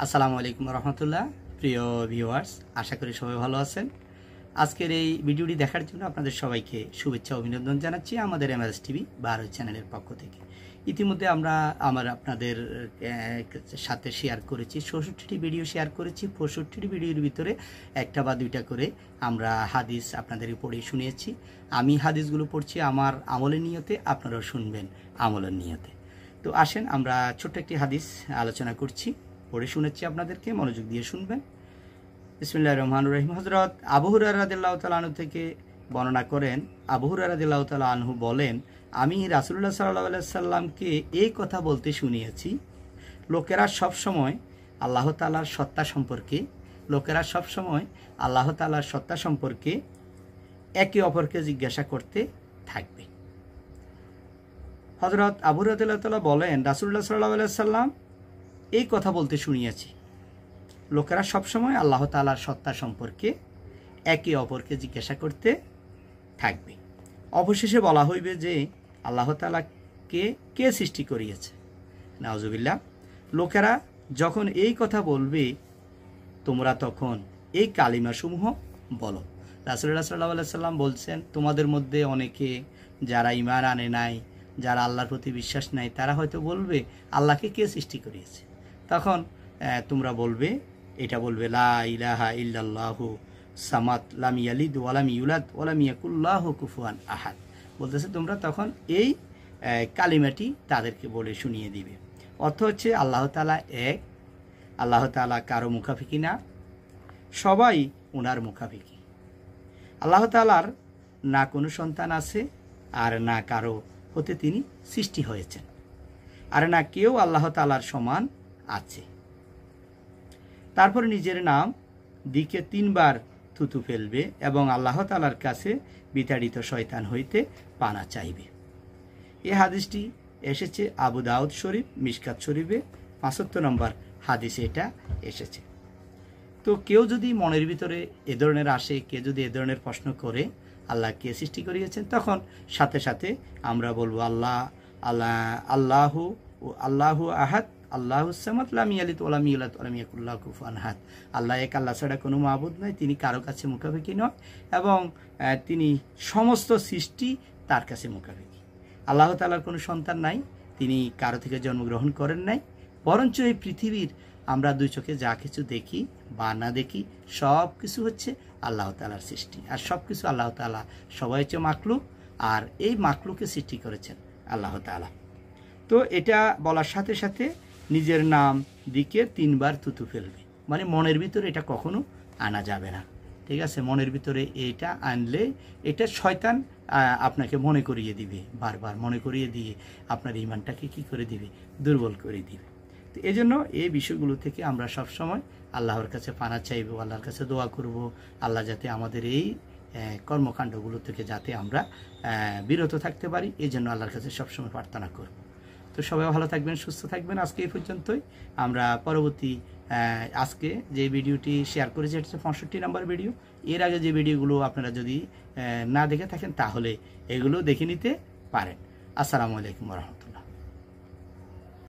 আসসালামু আলাইকুম রহমতুল্লাহ। প্রিয় ভিউয়ার্স, আশা করি সবাই ভালো আছেন। আজকের এই ভিডিওটি দেখার জন্য আপনাদের সবাইকে শুভেচ্ছা অভিনন্দন জানাচ্ছি আমাদের এমএস টিভি 12 চ্যানেলের পক্ষ থেকে। ইতিমধ্যে আমরা আপনাদের সাথে শেয়ার করেছি 66টি ভিডিও শেয়ার করেছি। 65টি ভিডিওর ভিতরে একটা বা দুইটা করে আমরা হাদিস আপনাদের পড়ে শুনিয়েছি। আমি হাদিসগুলো পড়ছি আমার আমলের নিয়তে, আপনারাও শুনবেন আমলের নিয়তে। তো আসেন আমরা ছোট্ট একটি হাদিস আলোচনা করছি, পড়ে শুনেছি, আপনাদেরকে মনোযোগ দিয়ে শুনবেন। বিসমিল্লাহির রহমানির রহিম। হযরত আবু হুরায়রা রাদিয়াল্লাহু তাআলা আনহু থেকে বর্ণনা করেন, আবু হুরায়রা রাদিয়াল্লাহু তাআলা আনহু বলেন, আমি রাসূলুল্লাহ সাল্লাল্লাহু আলাইহি সাল্লামকে এই কথা বলতে শুনিয়েছি, লোকেরা সবসময় আল্লাহ তাআলার সত্তা সম্পর্কে একে অপরকে জিজ্ঞাসা করতে থাকবে। হযরত আবু হুরায়রা রাদিয়াল্লাহু তাআলা বলেন, রাসূলুল্লাহ সাল্লাল্লাহু আলাইহি সাল্লাম এই কথা বলতে শুনিয়েছি, লোকেরা সবসময় আল্লাহ তাআলার সত্তা সম্পর্কে একে অপরকে জিজ্ঞাসা করতে থাকবে। অবশেষে বলা হইবে যে আল্লাহ তাআলাকে কে সৃষ্টি করিয়েছে। নাউজুবিল্লাহ। লোকেরা যখন এই কথা বলবে, তোমরা তখন এই কালিমাসমূহ বলো। রাসূলুল্লাহ সাল্লাল্লাহু আলাইহি সাল্লাম বলছেন, তোমাদের মধ্যে অনেকে যারা ঈমান আনে নাই, যারা আল্লাহর প্রতি বিশ্বাস নাই, তারা হয়তো বলবে আল্লাহকে কে সৃষ্টি করিয়েছে। তখন তোমরা বলবে, এটা বলবে, লা ইলাহা ইল্লাল্লাহু সামাদ লাম ইয়ালিদ ওয়া লাম ইউলাদ ওয়া লাম ইয়াকুল লাহু কুফুয়ান আহাদ। বলতেছে তোমরা তখন এই কালিমাটি তাদেরকে বলে শুনিয়ে দিবে। অর্থ হচ্ছে আল্লাহ তাআলা এক, আল্লাহ তাআলা কারো মুখাফিকি না, সবাই ওনার মুখাফিকি। আল্লাহ তাআলার না কোনো সন্তান আছে, আর না কারো হতে তিনি সৃষ্টি হয়েছেন, আর না কেউ আল্লাহ তাআলার সমান আছে। তারপর নিজের নাম দিকে 3 বার থুতু ফেলবে এবং আল্লাহ তাআলার কাছে বিতাড়িত শয়তান হইতে পানা চাইবে। এই হাদিসটি এসেছে আবু দাউদ শরীফ, মিশকাত শরীফে 75 নম্বর হাদিসে এটা এসেছে। তো কেউ যদি মনের ভিতরে এ ধরনের আসে, কেউ যদি এ ধরনের প্রশ্ন করে আল্লাহ কে সৃষ্টি করিয়েছেন, তখন সাথে সাথে আমরা বলবো আল্লাহু আহাদ আল্লাহু সামাদ লাম ইয়ালিদ ওয়া লাম ইউলাদ ওয়া লাম ইয়াকুল লাহু কুফুয়ান আহাদ। আল্লাহ এক, আল্লাহ ছাড়া কোনো মাবুদ নাই, তিনি কারো কাছে মুখাপেক্ষী নয় এবং তিনি সমস্ত সৃষ্টি তার কাছে মুখাপেক্ষী। আল্লাহ তাআলার কোনো সন্তান নাই, তিনি কারো থেকে জন্মগ্রহণ করেন নাই, বরঞ্চ এই পৃথিবীর আমরা দুই চোখে যা কিছু দেখি বা না দেখি সব কিছু হচ্ছে আল্লাহ তাআলার সৃষ্টি। আর সব কিছু আল্লাহ তাআলা, সবাই হচ্ছে মাখলুক, আর এই মাখলুককে সৃষ্টি করেছেন আল্লাহ তাআলা। তো এটা বলার সাথে সাথে নিজের নাম দিকে 3 বার থুতু ফেলবে, মানে মনের ভিতরে এটা কখনো আনা যাবে না। ঠিক আছে, মনের ভিতরে এটা আনলে এটা শয়তান আপনাকে মনে করিয়ে দিবে, বারবার মনে করিয়ে দিয়ে আপনার ঈমানটাকে কি করে দিবে, দুর্বল করে দিবে। তো এই জন্য এই বিষয়গুলো থেকে আমরা সবসময় আল্লাহর কাছে পানা চাইব, আল্লাহর কাছে দোয়া করব, আল্লাহ যাতে আমাদের এই কর্মকাণ্ডগুলো থেকে যাতে আমরা বিরত থাকতে পারি, এই জন্য আল্লাহর কাছে সবসময় প্রার্থনা করব। তো সবাই ভালো থাকবেন, সুস্থ থাকবেন। আজকে এই পর্যন্তই। আমরা পরবর্তী আজকে যে ভিডিওটি শেয়ার করেছি, এটা হচ্ছে 65 নম্বর ভিডিও। এর আগে যে ভিডিওগুলো আপনারা যদি না দেখে থাকেন, তাহলে এগুলো দেখে নিতে পারেন। আসসালামু আলাইকুম ওয়া রাহমাতুল্লাহ।